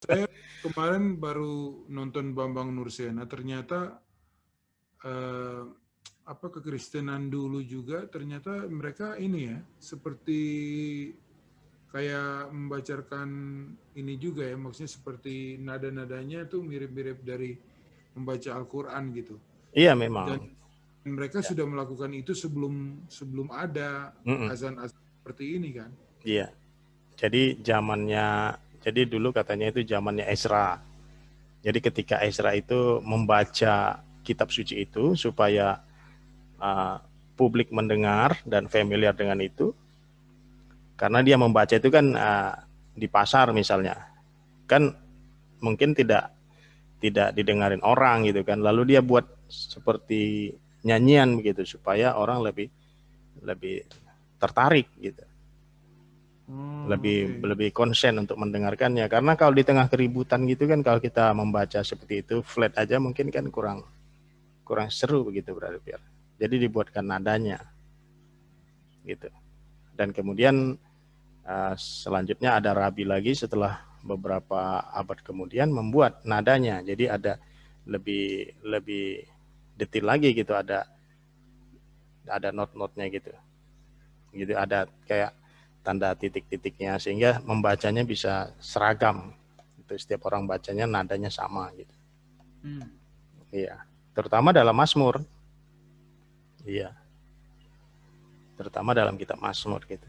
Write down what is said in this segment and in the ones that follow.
Saya kemarin baru nonton Bambang Nursena, ternyata eh, apa kekristenan dulu juga ternyata mereka ini ya seperti kayak membacakan ini juga ya, maksudnya seperti nada-nadanya tuh mirip-mirip dari membaca Al-Quran gitu. Iya Dan memang. mereka Ya. sudah melakukan itu sebelum sebelum ada Mm-mm. azan-azan seperti ini kan. Iya. Jadi dulu katanya itu zamannya Ezra. Jadi ketika Ezra itu membaca kitab suci itu supaya uh, publik mendengar dan familiar dengan itu, karena dia membaca itu kan di pasar misalnya, kan mungkin tidak didengarin orang gitu kan. Lalu dia buat seperti nyanyian begitu supaya orang lebih lebih tertarik gitu, Oh, lebih oke. lebih konsen untuk mendengarkannya. Karena kalau di tengah keributan gitu kan, kalau kita membaca seperti itu flat aja mungkin kan kurang kurang seru begitu berarti biar. Jadi dibuatkan nadanya gitu. Dan kemudian selanjutnya ada rabi lagi setelah beberapa abad kemudian membuat nadanya. Jadi ada lebih lebih detail lagi gitu, ada not-notnya gitu. Gitu ada kayak tanda titik-titiknya sehingga membacanya bisa seragam. Itu setiap orang bacanya nadanya sama gitu. Hmm. Iya. Terutama dalam Mazmur. Iya, terutama dalam kitab Mazmur gitu.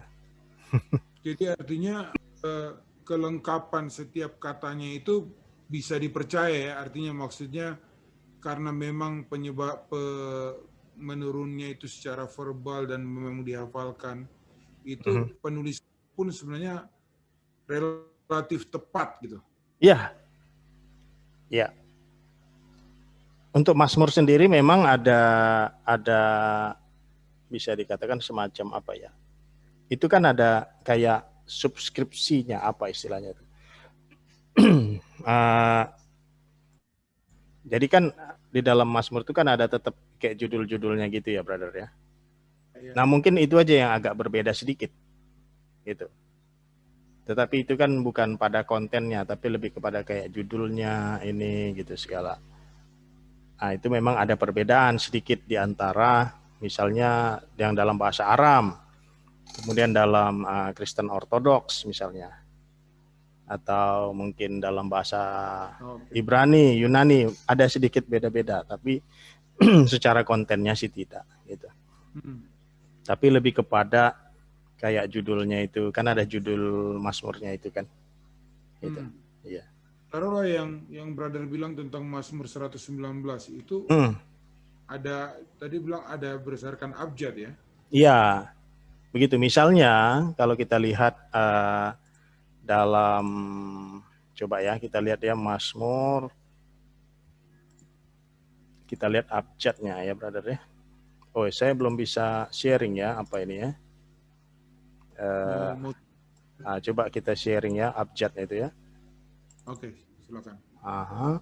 Jadi artinya kelengkapan setiap katanya itu bisa dipercaya ya. Artinya maksudnya karena memang penyebab menurunnya itu secara verbal dan memang dihafalkan, itu Mhm. penulis pun sebenarnya relatif tepat gitu. Iya, iya. Untuk Mazmur sendiri memang ada bisa dikatakan semacam apa ya? Itu kan ada kayak subskripsinya apa istilahnya itu. uh, jadi kan di dalam Mazmur itu kan ada tetap kayak judul-judulnya gitu ya, brother ya. Ya. Nah, mungkin itu aja yang agak berbeda sedikit gitu. Tetapi itu kan bukan pada kontennya, tapi lebih kepada kayak judulnya ini gitu segala. Nah, itu memang ada perbedaan sedikit di antara misalnya yang dalam bahasa Aram, kemudian dalam Kristen Ortodoks misalnya, atau mungkin dalam bahasa Oke. Ibrani, Yunani, ada sedikit beda-beda, tapi secara kontennya sih tidak gitu. Hmm. Tapi lebih kepada kayak judulnya itu, kan ada judul Mazmurnya itu kan. Gitu. Hmm. Iya. Taruhlah yang brother bilang tentang Mazmur 119 itu Hmm. ada tadi bilang ada berdasarkan abjad ya. Iya, begitu. Misalnya kalau kita lihat dalam coba ya kita lihat ya Mazmur, kita lihat abjadnya ya brother ya. Oh, saya belum bisa sharing ya apa ini ya. Mau Eh, mau Coba kita sharing ya abjadnya itu ya. Oke, silakan. Aha.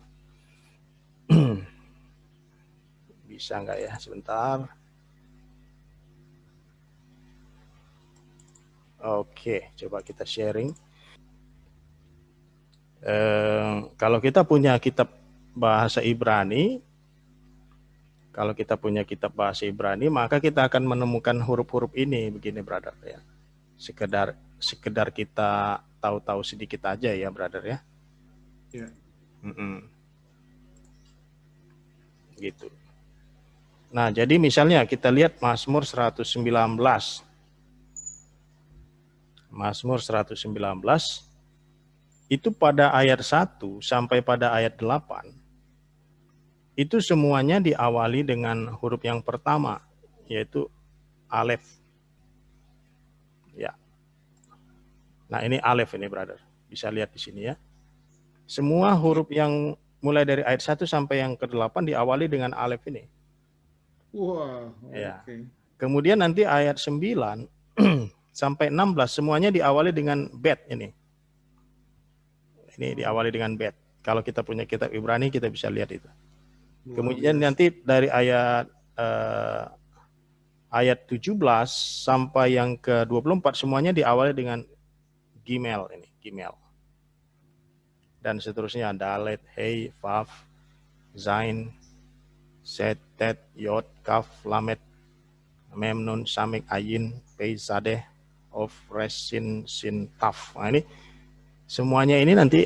Bisa nggak ya sebentar. Oke, coba kita sharing. Kalau kita punya kitab bahasa Ibrani, kalau kita punya kitab bahasa Ibrani, maka kita akan menemukan huruf-huruf ini begini, brother ya. Sekedar sekedar kita tahu-tahu sedikit aja ya, brother ya. Ya. Mm-mm, gitu. Nah, jadi misalnya kita lihat Mazmur 119. Mazmur 119 itu pada ayat 1 sampai pada ayat 8 itu semuanya diawali dengan huruf yang pertama yaitu alef ya. Nah, ini alef ini brother. Bisa lihat di sini ya. Semua Oke. huruf yang mulai dari ayat 1 sampai yang ke-8 diawali dengan alef ini. Wah, Ya. oke. Kemudian nanti ayat 9 sampai 16 semuanya diawali dengan bet ini. Ini Oh, diawali dengan bet. Kalau kita punya kitab Ibrani kita bisa lihat itu. luar Kemudian biasa. nanti dari ayat 17 sampai yang ke-24 semuanya diawali dengan Gimel ini, Gimel. dan seterusnya, Dalet, Hei, Vav, Zain, Set, Tet, Yod, Kaf, Lamet, Mem, Nun, Samik, Ayin, Pei, Sadeh, Of, Res, Sin, Sin, Kaf. Nah ini semuanya ini nanti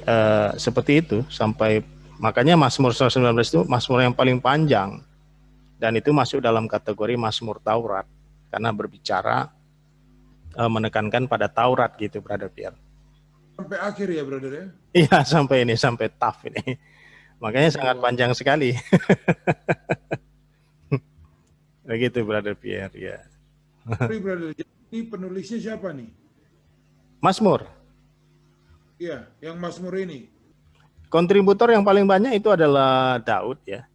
seperti itu sampai, makanya Mazmur 119 itu Mazmur yang paling panjang, dan itu masuk dalam kategori Mazmur Taurat karena berbicara menekankan pada Taurat gitu, Brother Pierre. Sampai akhir ya, brother ya? Iya, sampai ini, sampai Taf ini. Makanya sangat panjang sekali. Begitu, Brother Pierre, ya. Sorry, brother. Ini penulisnya siapa nih? Mazmur. Iya, yang Mazmur ini. Kontributor yang paling banyak itu adalah Daud ya.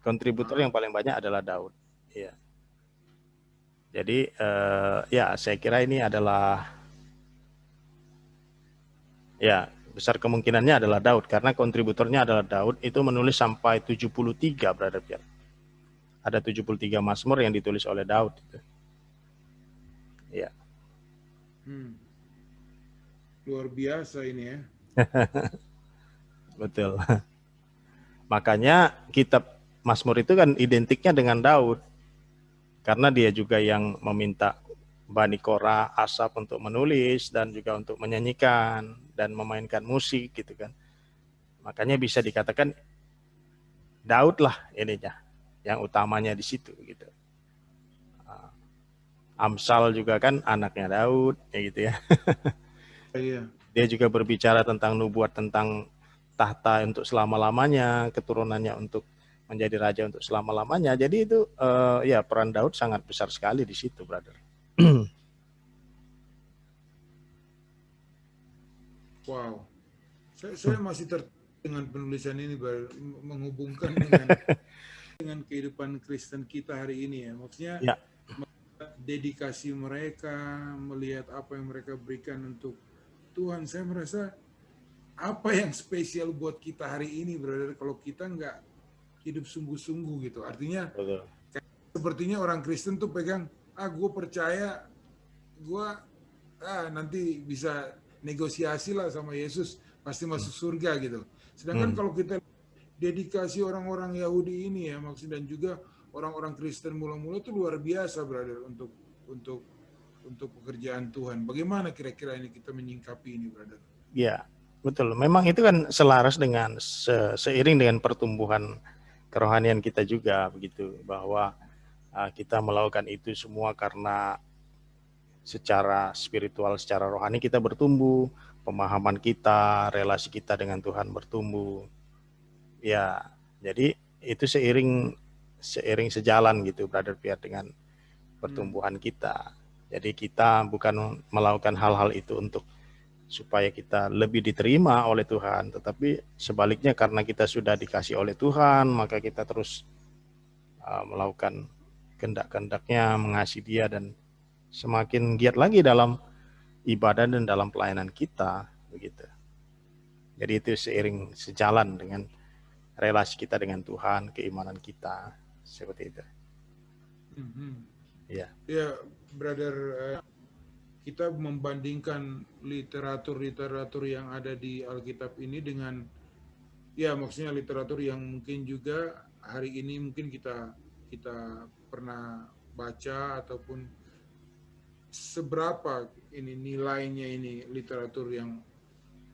Kontributor yang paling banyak adalah Daud. Ya. Jadi ya saya kira ini adalah, ya besar kemungkinannya adalah Daud karena kontributornya adalah Daud, itu menulis sampai 73, Brother Pierre. Ada 73 Mazmur yang ditulis oleh Daud itu. Ya. Luar biasa ini ya. Betul. Makanya kitab Mazmur itu kan identiknya dengan Daud. Karena dia juga yang meminta Bani Korah, Asaf untuk menulis dan juga untuk menyanyikan dan memainkan musik gitu kan. Makanya bisa dikatakan Daud lah ininya, yang utamanya di situ gitu. Amsal juga kan anaknya Daud ya gitu ya. Iya. Dia juga berbicara tentang nubuat tentang tahta untuk selama-lamanya, keturunannya untuk menjadi raja untuk selama-lamanya. Jadi itu ya peran Daud sangat besar sekali di situ, brother. Wow. Saya masih tertarik dengan penulisan ini, menghubungkan dengan kehidupan Kristen kita hari ini ya. Maksudnya ya, dedikasi mereka, melihat apa yang mereka berikan untuk Tuhan. Saya merasa apa yang spesial buat kita hari ini, brother, kalau kita nggak hidup sungguh-sungguh gitu. Artinya sepertinya orang Kristen tuh pegang, gue percaya gue nanti bisa negosiasi lah sama Yesus, pasti masuk surga gitu. Sedangkan kalau kita dedikasi orang-orang Yahudi ini ya, maksud, dan juga orang-orang Kristen mula-mula itu luar biasa, brother, untuk pekerjaan Tuhan. Bagaimana kira-kira ini kita menyingkapi ini, brother? Ya, betul. Memang itu kan selaras dengan seiring dengan pertumbuhan kerohanian kita juga begitu, bahwa kita melakukan itu semua karena secara spiritual, secara rohani kita bertumbuh, pemahaman kita, relasi kita dengan Tuhan bertumbuh. Ya, jadi itu seiring sejalan gitu, Brother Pierre, dengan pertumbuhan kita. Jadi kita bukan melakukan hal-hal itu untuk supaya kita lebih diterima oleh Tuhan, tetapi sebaliknya karena kita sudah dikasih oleh Tuhan, maka kita terus melakukan kehendak-kehendaknya, mengasihi Dia, dan semakin giat lagi dalam ibadah dan dalam pelayanan kita begitu. Jadi itu seiring sejalan dengan relasi kita dengan Tuhan, keimanan kita, seperti itu. Ya, brother, kita membandingkan literatur yang ada di Alkitab ini dengan, ya maksudnya literatur yang mungkin juga hari ini mungkin kita pernah baca, ataupun seberapa ini nilainya ini literatur yang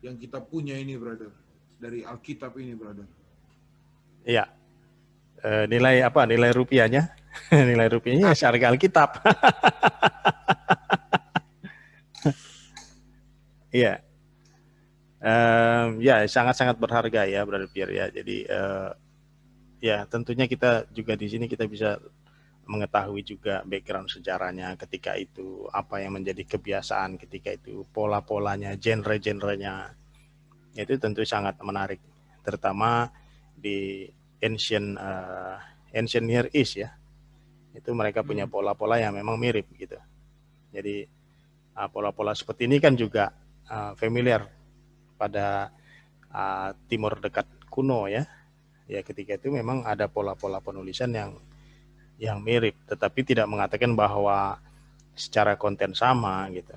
kita punya ini, brother, dari Alkitab ini, brother. Iya. Nilai apa? Nilai rupiahnya? Nilai rupiahnya harga Alkitab. Iya. Ya sangat-sangat berharga ya, Brother Pierre ya. Jadi ya tentunya kita juga di sini kita bisa mengetahui juga background sejarahnya ketika itu, apa yang menjadi kebiasaan ketika itu, pola-polanya, genre-genrenya. Itu tentu sangat menarik, terutama di ancient Near East ya. Itu mereka punya pola-pola yang memang mirip gitu. Jadi pola-pola seperti ini kan juga familiar pada Timur Dekat kuno ya. Ya ketika itu memang ada pola-pola penulisan yang mirip, tetapi tidak mengatakan bahwa secara konten sama gitu.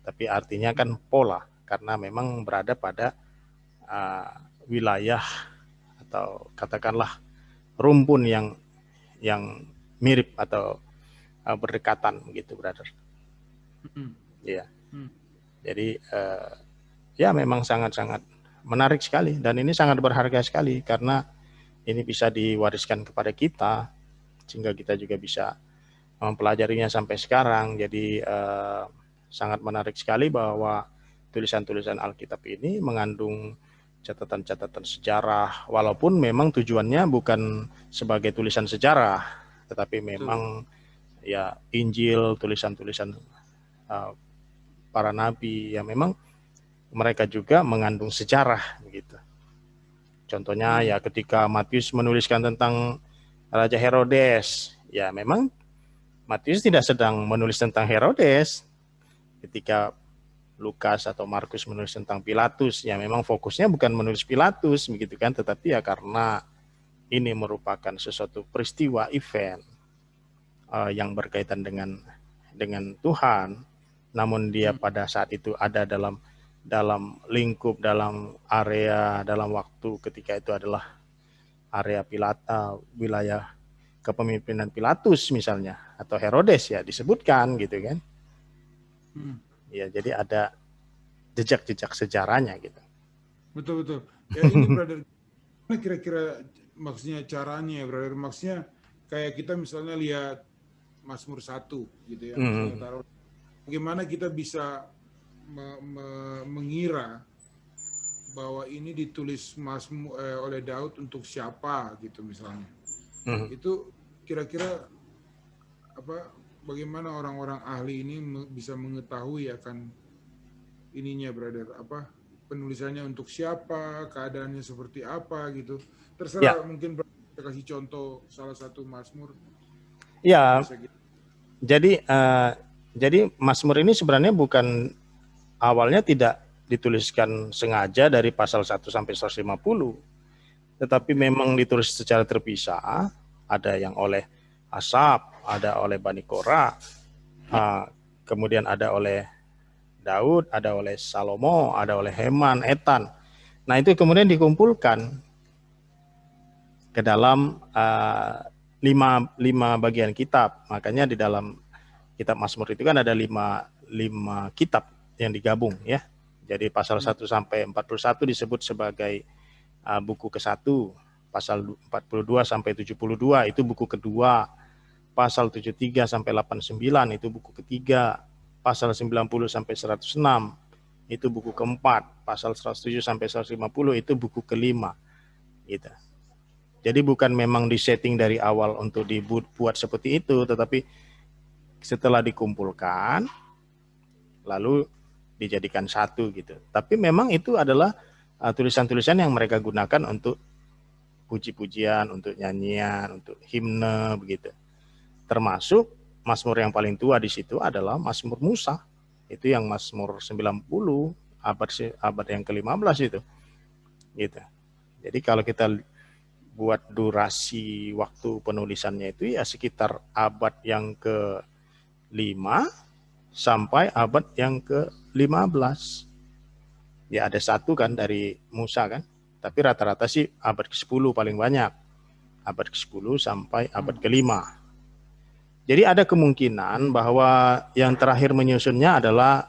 Tapi artinya kan pola, karena memang berada pada wilayah atau katakanlah rumpun yang mirip atau berdekatan begitu, brother. Ya, jadi ya memang sangat-sangat menarik sekali, dan ini sangat berharga sekali karena ini bisa diwariskan kepada kita sehingga kita juga bisa mempelajarinya sampai sekarang. Jadi sangat menarik sekali bahwa tulisan-tulisan Alkitab ini mengandung catatan-catatan sejarah, walaupun memang tujuannya bukan sebagai tulisan sejarah, tetapi memang ya Injil, tulisan-tulisan para nabi, ya memang mereka juga mengandung sejarah begitu. Contohnya ya ketika Matius menuliskan tentang Raja Herodes, ya memang Matius tidak sedang menulis tentang Herodes. Ketika Lukas atau Markus menulis tentang Pilatus, ya memang fokusnya bukan menulis Pilatus begitu kan, tetapi ya karena ini merupakan sesuatu peristiwa event yang berkaitan dengan Tuhan, namun dia pada saat itu ada dalam lingkup, dalam area, dalam waktu ketika itu adalah area wilayah kepemimpinan Pilatus misalnya, atau Herodes ya disebutkan gitu kan. Ya, jadi ada jejak-jejak sejarahnya gitu. Betul. Ya ini brother, kira-kira maksudnya caranya ya brother, maksudnya kayak kita misalnya lihat Mazmur 1 gitu ya, misalnya taruh, bagaimana kita bisa mengira bahwa ini ditulis oleh Daud untuk siapa gitu misalnya. Itu kira-kira bagaimana orang-orang ahli ini bisa mengetahui akan ininya brother, penulisannya untuk siapa, keadaannya seperti apa gitu. Terserah ya. Mungkin kita kasih contoh salah satu Mazmur. Ya. Jadi Mazmur ini sebenarnya bukan awalnya tidak dituliskan sengaja dari pasal 1 sampai 150. Tetapi memang ditulis secara terpisah, ada yang oleh Asaf, ada oleh Bani Korah, kemudian ada oleh Daud, ada oleh Salomo, ada oleh Heman, Etan. Nah itu kemudian dikumpulkan ke dalam 5 bagian kitab. Makanya di dalam kitab Mazmur itu kan ada 5 kitab yang digabung ya. Jadi pasal 1 sampai 41 disebut sebagai buku ke-1, pasal 42 sampai 72 itu buku kedua, pasal 73 sampai 89 itu buku ketiga, pasal 90 sampai 106 itu buku keempat, pasal 107 sampai 150 itu buku kelima gitu. Jadi bukan memang disetting dari awal untuk dibuat seperti itu, tetapi setelah dikumpulkan lalu dijadikan satu gitu. Tapi memang itu adalah tulisan-tulisan yang mereka gunakan untuk puji-pujian, untuk nyanyian, untuk himne begitu. Termasuk Mazmur yang paling tua di situ adalah Mazmur Musa. Itu yang Mazmur 90 abad yang ke-15 itu. Gitu. Jadi kalau kita buat durasi waktu penulisannya itu ya sekitar abad yang ke-5 sampai abad yang ke-15. Ya ada satu kan dari Musa kan. Tapi rata-rata sih abad ke-10 paling banyak. Abad ke-10 sampai abad ke-5. Jadi ada kemungkinan bahwa yang terakhir menyusunnya adalah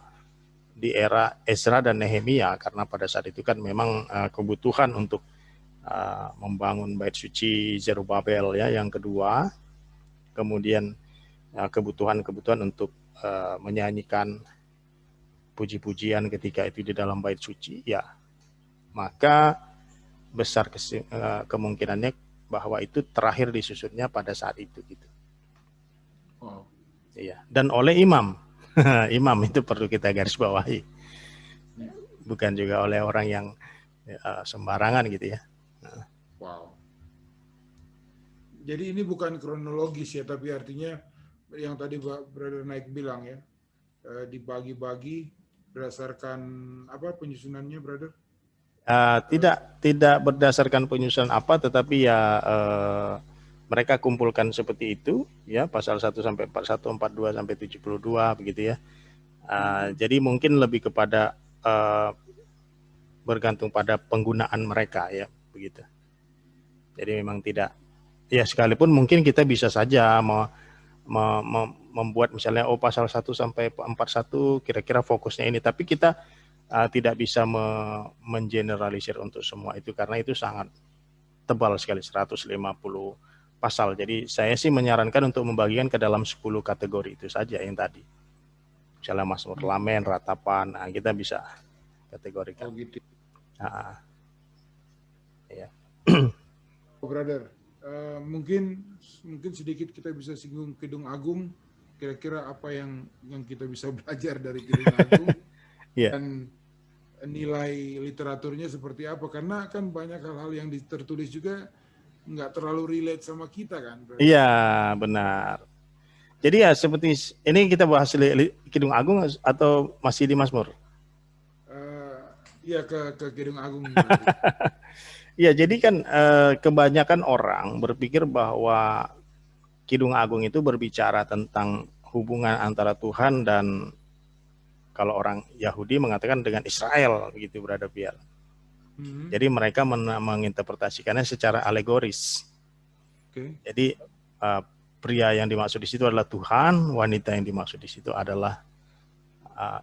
di era Ezra dan Nehemia, karena pada saat itu kan memang kebutuhan untuk membangun bait suci Zerubabel ya yang kedua, kemudian kebutuhan untuk menyanyikan puji-pujian ketika itu di dalam bait suci ya, maka besar kemungkinannya bahwa itu terakhir disusunnya pada saat itu gitu. Oh. Iya, dan oleh imam. Imam itu perlu kita garis bawahi. Bukan juga oleh orang yang sembarangan gitu ya. Wow. Jadi ini bukan kronologis ya, tapi artinya yang tadi Brother Naik bilang ya, dibagi-bagi berdasarkan apa penyusunannya, Brother? Tidak berdasarkan penyusunan apa, tetapi ya mereka kumpulkan seperti itu ya, pasal 1 sampai 41, 42 sampai 72 begitu ya. Jadi mungkin lebih kepada bergantung pada penggunaan mereka ya begitu. Jadi memang tidak ya, sekalipun mungkin kita bisa saja membuat misalnya pasal 1 sampai 41 kira-kira fokusnya ini, tapi kita tidak bisa mengeneralisir untuk semua itu karena itu sangat tebal sekali, 150 pasal. Jadi saya sih menyarankan untuk membagikan ke dalam 10 kategori itu saja yang tadi. Misalnya Mazmur, Lamen, Ratapan, kita bisa kategorikan. Oh gitu. Ya. Brother, mungkin sedikit kita bisa singgung Kidung Agung. Kira-kira apa yang kita bisa belajar dari Kidung Agung dan nilai literaturnya seperti apa? Karena kan banyak hal-hal yang tertulis juga nggak terlalu relate sama kita kan? Iya, benar. Jadi ya seperti ini kita bahas Kidung Agung atau masih di Mazmur? Iya ke Kidung Agung. Ya, jadi kan kebanyakan orang berpikir bahwa Kidung Agung itu berbicara tentang hubungan antara Tuhan dan kalau orang Yahudi mengatakan dengan Israel, begitu Brother Biar. Jadi mereka menginterpretasikannya secara alegoris. Jadi pria yang dimaksud di situ adalah Tuhan, wanita yang dimaksud di situ adalah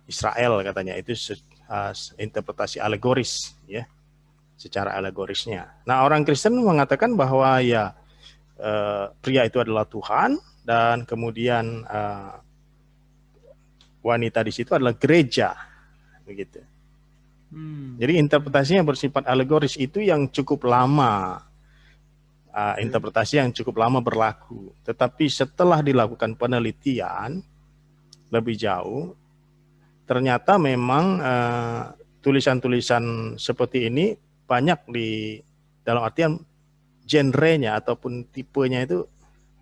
Israel katanya. Itu interpretasi alegoris ya. Secara alegorisnya. Nah, orang Kristen mengatakan bahwa ya pria itu adalah Tuhan dan kemudian wanita di situ adalah gereja, begitu. Jadi interpretasinya bersifat alegoris itu yang cukup lama, interpretasi yang cukup lama berlaku. Tetapi setelah dilakukan penelitian lebih jauh, ternyata memang tulisan-tulisan seperti ini banyak di dalam artian genrenya ataupun tipenya itu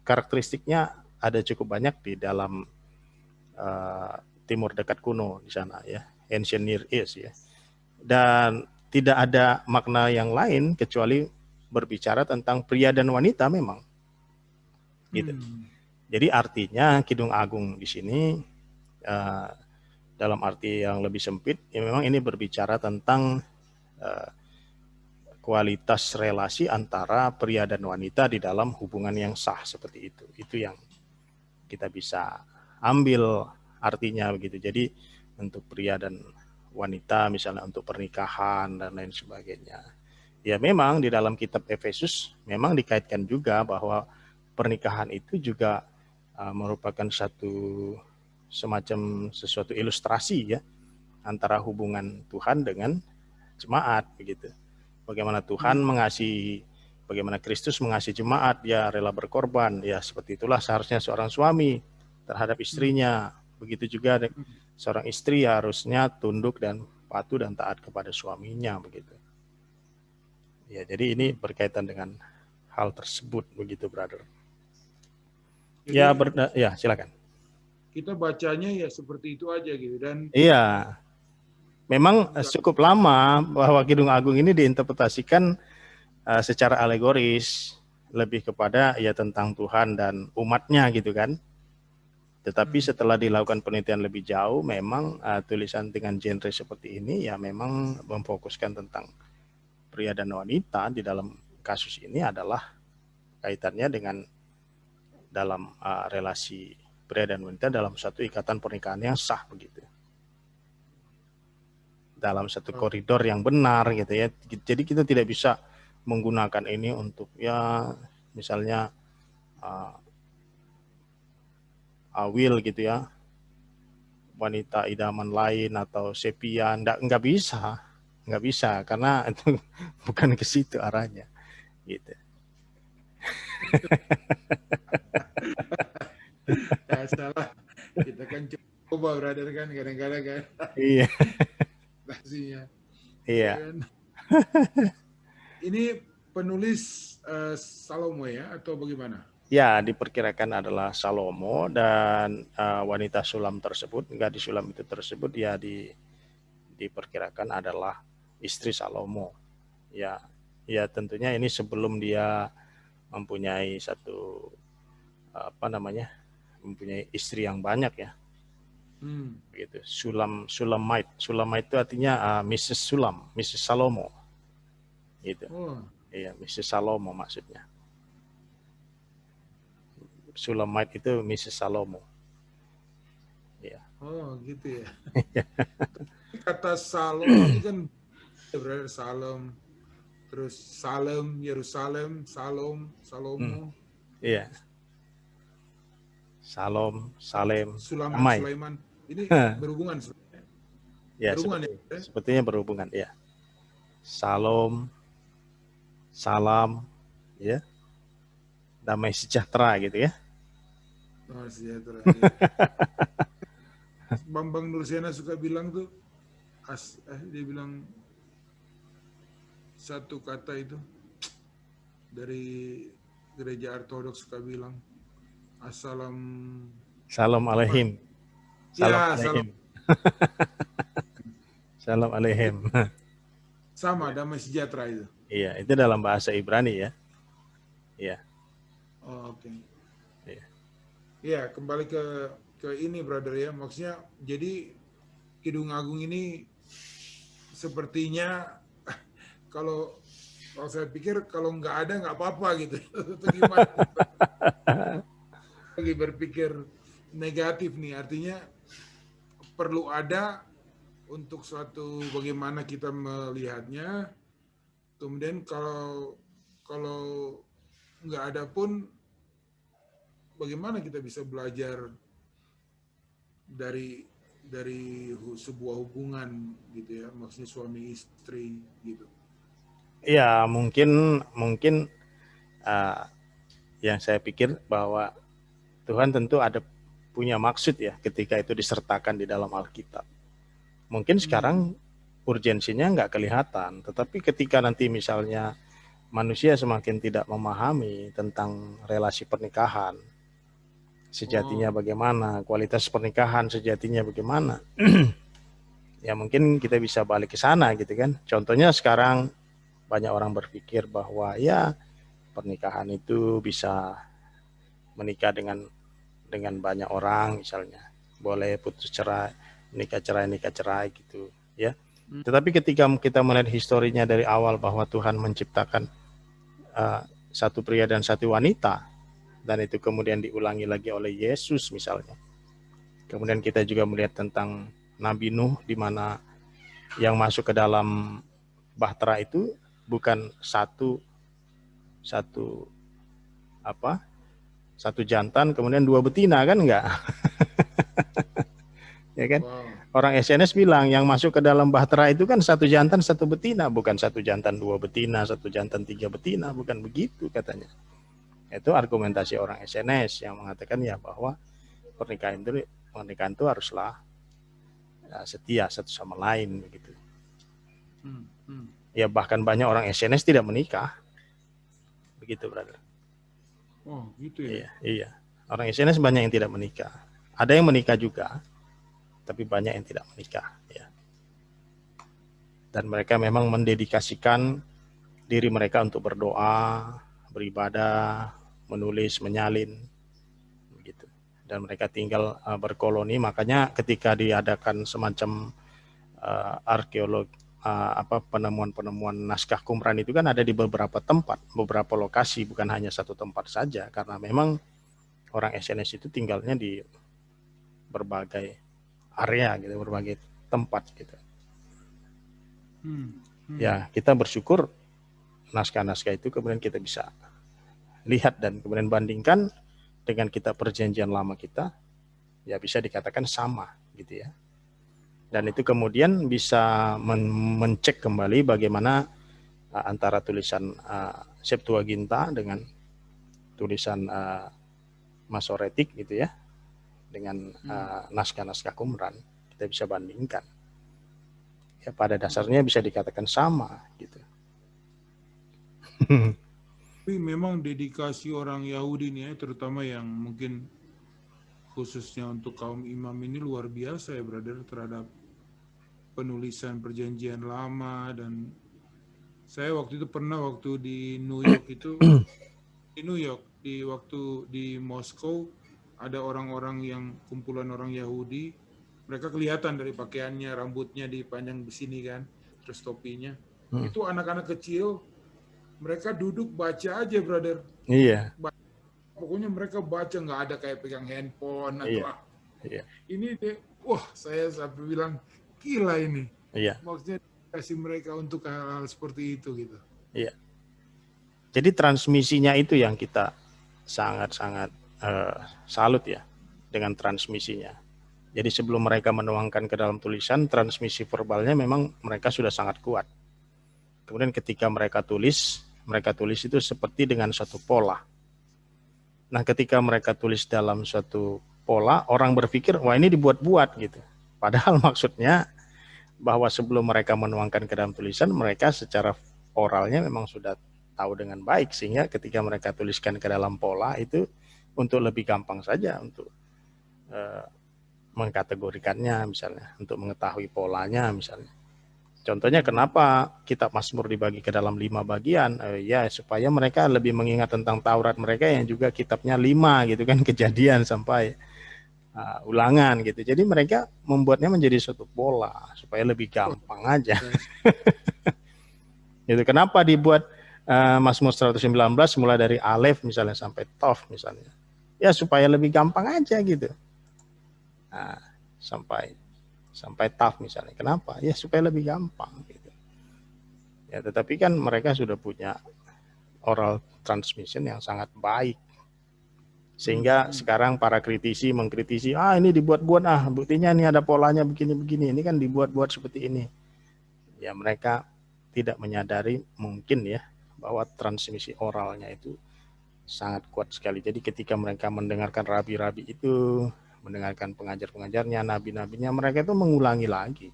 karakteristiknya ada cukup banyak di dalam Timur Dekat kuno di sana ya, Ancient Near East ya. Dan tidak ada makna yang lain kecuali berbicara tentang pria dan wanita memang. Gitu. Jadi artinya Kidung Agung di sini dalam arti yang lebih sempit ya memang ini berbicara tentang kualitas relasi antara pria dan wanita di dalam hubungan yang sah seperti itu. Itu yang kita bisa ambil artinya begitu. Jadi untuk pria dan wanita misalnya untuk pernikahan dan lain sebagainya. Ya memang di dalam kitab Efesus memang dikaitkan juga bahwa pernikahan itu juga merupakan semacam sesuatu ilustrasi ya antara hubungan Tuhan dengan jemaat begitu. Bagaimana Tuhan mengasihi, bagaimana Kristus mengasihi jemaat, ya rela berkorban, ya seperti itulah seharusnya seorang suami terhadap istrinya. Begitu juga seorang istri harusnya tunduk dan patuh dan taat kepada suaminya begitu. Ya, jadi ini berkaitan dengan hal tersebut begitu, brother. Jadi, ya silakan. Kita bacanya ya seperti itu aja gitu dan. Iya. Memang cukup lama bahwa Kidung Agung ini diinterpretasikan secara alegoris lebih kepada ya tentang Tuhan dan umatnya gitu kan. Tetapi setelah dilakukan penelitian lebih jauh, memang tulisan dengan genre seperti ini ya memang memfokuskan tentang pria dan wanita di dalam kasus ini adalah kaitannya dengan dalam relasi pria dan wanita dalam satu ikatan pernikahan yang sah begitu. Dalam satu koridor yang benar gitu ya. Jadi kita tidak bisa menggunakan ini untuk ya misalnya Awil gitu ya, wanita idaman lain atau sepia, nggak bisa karena itu bukan ke situ arahnya gitu. Ya salah, kita kan coba brother kan kadang-kadang kan. Iya. Pastinya. Iya. Ini penulis Salomo ya atau bagaimana? Ya, diperkirakan adalah Salomo dan wanita sulam tersebut, enggak disulam itu tersebut ya diperkirakan adalah istri Salomo. Ya tentunya ini sebelum dia mempunyai mempunyai istri yang banyak ya. Begitu. Sulamite. Sulamite itu artinya Mrs. Sulam, Mrs. Salomo. Gitu. Oh. Iya, Mrs. Salomo maksudnya. Sulamite itu Mrs. Salomo. Iya. Oh, gitu ya. Kata Salom ini kan berarti Salem, terus Salem, Yerusalem, Salom, Salomo. Iya. Salom, Salem, Sulaiman. Ini berhubungan sebenarnya. Ya, berhubungan sepertinya berhubungan, ya. Salom, salam, ya. Damai sejahtera gitu ya. Damai sejahtera. Ya. Bambang Nursena suka bilang tuh, dia bilang satu kata itu dari gereja ortodoks suka bilang Salam alaihim. Salam alaihim. Salam alaihim. Sama, damai sejahtera itu. Iya, itu dalam bahasa Ibrani ya. Iya. Oh, oke. Iya. Iya, kembali ke ini brother ya. Maksudnya jadi Kidung Agung ini sepertinya kalau saya pikir kalau nggak ada nggak apa-apa gitu. Atau gimana? Lagi berpikir negatif nih, artinya perlu ada untuk suatu bagaimana kita melihatnya. Kemudian kalau nggak ada pun bagaimana kita bisa belajar dari sebuah hubungan gitu ya, maksudnya suami istri gitu. Ya, mungkin yang saya pikir bahwa Tuhan tentu ada punya maksud ya ketika itu disertakan di dalam Alkitab. Mungkin sekarang urgensinya nggak kelihatan, tetapi ketika nanti misalnya manusia semakin tidak memahami tentang relasi pernikahan, sejatinya bagaimana, kualitas pernikahan sejatinya bagaimana, ya mungkin kita bisa balik ke sana gitu kan. Contohnya sekarang banyak orang berpikir bahwa ya pernikahan itu bisa menikah dengan banyak orang misalnya, boleh putus cerai, nikah cerai gitu ya. Tetapi ketika kita melihat historinya dari awal bahwa Tuhan menciptakan satu pria dan satu wanita, dan itu kemudian diulangi lagi oleh Yesus misalnya. Kemudian kita juga melihat tentang Nabi Nuh, di mana yang masuk ke dalam bahtera itu bukan satu jantan kemudian dua betina, kan enggak. Ya kan? Orang SNS bilang yang masuk ke dalam bahtera itu kan satu jantan satu betina, bukan satu jantan dua betina, satu jantan tiga betina, bukan begitu katanya. Itu argumentasi orang SNS yang mengatakan ya bahwa pernikahan itu haruslah setia satu sama lain begitu. Ya bahkan banyak orang SNS tidak menikah, begitu brother. Oh gitu ya. Iya. Orang SNS banyak yang tidak menikah. Ada yang menikah juga, tapi banyak yang tidak menikah. Ya. Dan mereka memang mendedikasikan diri mereka untuk berdoa, beribadah, menulis, menyalin, begitu. Dan mereka tinggal berkoloni. Makanya ketika diadakan semacam penemuan-penemuan naskah Qumran itu kan ada di beberapa tempat, beberapa lokasi, bukan hanya satu tempat saja, karena memang orang SNS itu tinggalnya di berbagai area gitu, berbagai tempat gitu. Ya, kita bersyukur naskah-naskah itu kemudian kita bisa lihat dan kemudian bandingkan dengan kitab perjanjian lama kita, ya bisa dikatakan sama gitu ya. Dan itu kemudian bisa mencek kembali bagaimana antara tulisan Septuaginta dengan tulisan Masoretik gitu ya, dengan naskah-naskah Qumran, kita bisa bandingkan. Ya pada dasarnya bisa dikatakan sama gitu. Tapi memang dedikasi orang Yahudi nih ya, terutama yang mungkin khususnya untuk kaum imam ini luar biasa ya brother, terhadap penulisan perjanjian lama. Dan saya waktu itu pernah waktu di New York itu waktu di Moskow ada orang-orang yang kumpulan orang Yahudi Mereka kelihatan dari pakaiannya, rambutnya dipanjang di sini kan, terus topinya. Itu anak-anak kecil, mereka duduk baca aja, brother. Iya. Pokoknya mereka baca, nggak ada kayak pegang handphone atau Iya. apa. Iya. Ini deh, wah saya sampai bilang gila ini. Iya. Maksudnya kasih mereka untuk hal-hal seperti itu gitu. Iya. Jadi transmisinya itu yang kita sangat-sangat salut ya dengan transmisinya. Jadi sebelum mereka menuangkan ke dalam tulisan, transmisi verbalnya memang mereka sudah sangat kuat. Kemudian ketika mereka tulis itu seperti dengan satu pola. Nah, ketika mereka tulis dalam suatu pola, orang berpikir, wah ini dibuat-buat gitu. Padahal maksudnya bahwa sebelum mereka menuangkan ke dalam tulisan, mereka secara oralnya memang sudah tahu dengan baik, sehingga ketika mereka tuliskan ke dalam pola itu untuk lebih gampang saja untuk mengkategorikannya, misalnya untuk mengetahui polanya misalnya. Contohnya kenapa kitab Mazmur dibagi ke dalam 5 bagian, ya supaya mereka lebih mengingat tentang Taurat mereka yang juga kitabnya 5 gitu kan, Kejadian sampai Ulangan gitu. Jadi mereka membuatnya menjadi suatu pola supaya lebih gampang aja. Gitu. Kenapa dibuat Mazmur 119 mulai dari Alef misalnya sampai Tof misalnya? Ya supaya lebih gampang aja gitu. Nah, sampai Taf misalnya. Kenapa? Ya supaya lebih gampang gitu. Ya, tetapi kan mereka sudah punya oral transmission yang sangat baik. Sehingga sekarang para kritisi mengkritisi, ini dibuat-buat, buktinya ini ada polanya begini-begini, ini kan dibuat-buat seperti ini. Ya mereka tidak menyadari mungkin ya bahwa transmisi oralnya itu sangat kuat sekali. Jadi ketika mereka mendengarkan rabi-rabi itu, mendengarkan pengajar-pengajarnya, nabi-nabinya, mereka itu mengulangi lagi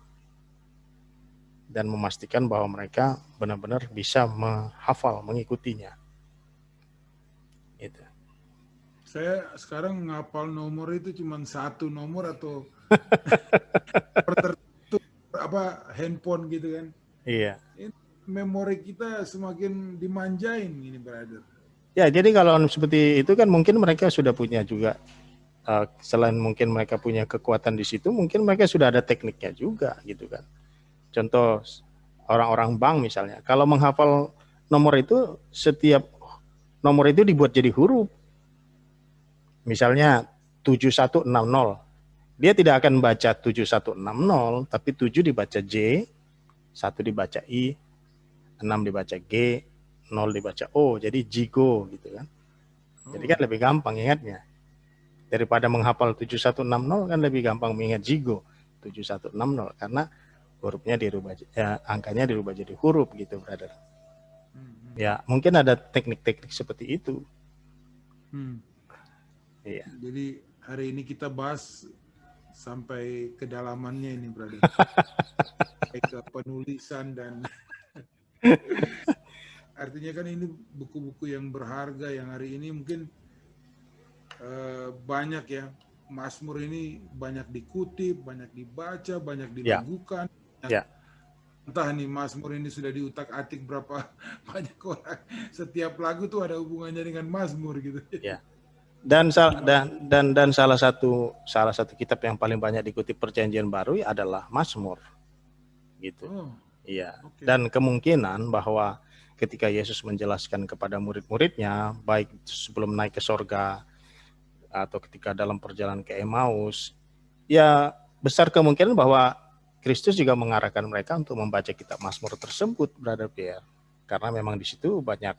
dan memastikan bahwa mereka benar-benar bisa menghafal, mengikutinya. Itu. Saya sekarang ngapal nomor itu cuma 1 nomor atau tertentu handphone gitu kan. Iya. Memori kita semakin dimanjain ini, brother. Ya, jadi kalau seperti itu kan mungkin mereka sudah punya juga, selain mungkin mereka punya kekuatan di situ, mungkin mereka sudah ada tekniknya juga gitu kan. Contoh orang-orang bank misalnya, kalau menghafal nomor itu, setiap nomor itu dibuat jadi huruf. Misalnya 7160, dia tidak akan baca 7160, tapi 7 dibaca J, 1 dibaca I, 6 dibaca G, 0 dibaca O, jadi Jigo gitu kan. Jadi kan lebih gampang ingatnya. Daripada menghafal 7160 kan lebih gampang mengingat Jigo 7160 karena hurufnya dirubah, angkanya dirubah jadi huruf gitu, brother. Ya, mungkin ada teknik-teknik seperti itu. Iya. Jadi hari ini kita bahas sampai kedalamannya ini, brother. Sampai ke penulisan dan artinya kan ini buku-buku yang berharga yang hari ini mungkin banyak ya. Mazmur ini banyak dikutip, banyak dibaca, banyak dilagukan. Ya. Entah nih Mazmur ini sudah diutak-atik berapa banyak orang. Setiap lagu tuh ada hubungannya dengan Mazmur gitu. Ya. Dan salah satu kitab yang paling banyak dikutip Perjanjian Baru adalah Mazmur. Gitu. Iya. Dan kemungkinan bahwa ketika Yesus menjelaskan kepada murid-muridnya, baik sebelum naik ke sorga atau ketika dalam perjalanan ke Emmaus, ya besar kemungkinan bahwa Kristus juga mengarahkan mereka untuk membaca kitab Mazmur tersebut, Brother Pierre. Karena memang di situ banyak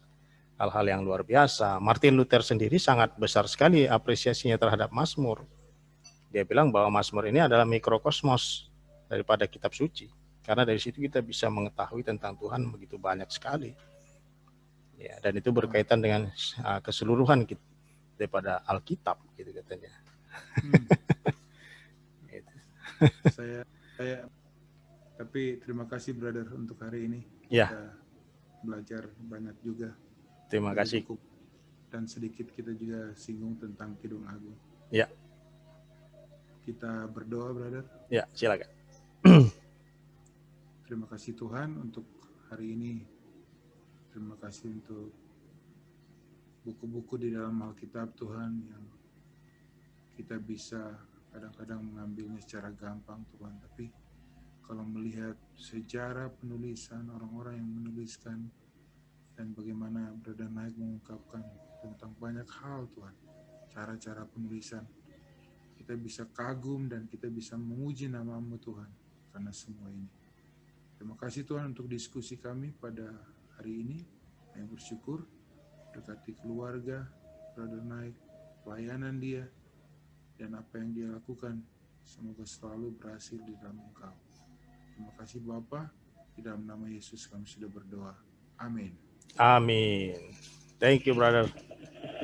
hal-hal yang luar biasa. Martin Luther sendiri sangat besar sekali apresiasinya terhadap Mazmur. Dia bilang bahwa Mazmur ini adalah mikrokosmos daripada kitab suci. Karena dari situ kita bisa mengetahui tentang Tuhan begitu banyak sekali. Ya, dan itu berkaitan dengan keseluruhan kita daripada Alkitab gitu katanya. Gitu. Saya tapi terima kasih, brother, untuk hari ini. Ya. Kita belajar banyak juga. Terima kasih. Dan sedikit kita juga singgung tentang Kidung Agung. Ya. Kita berdoa, brother. Ya, silakan. Terima kasih Tuhan untuk hari ini. Terima kasih untuk buku-buku di dalam Alkitab Tuhan yang kita bisa kadang-kadang mengambilnya secara gampang Tuhan, tapi kalau melihat sejarah penulisan, orang-orang yang menuliskan, dan bagaimana Brother Naik mengungkapkan tentang banyak hal Tuhan, cara-cara penulisan, kita bisa kagum dan kita bisa memuji nama-Mu Tuhan karena semua ini. Terima kasih Tuhan untuk diskusi kami pada hari ini. Kami bersyukur berkati keluarga Brother Naik, pelayanan dia, dan apa yang dia lakukan. Semoga selalu berhasil di dalam Engkau. Terima kasih Bapa, di dalam nama Yesus kami sudah berdoa. Amin. Amin. Thank you, brother.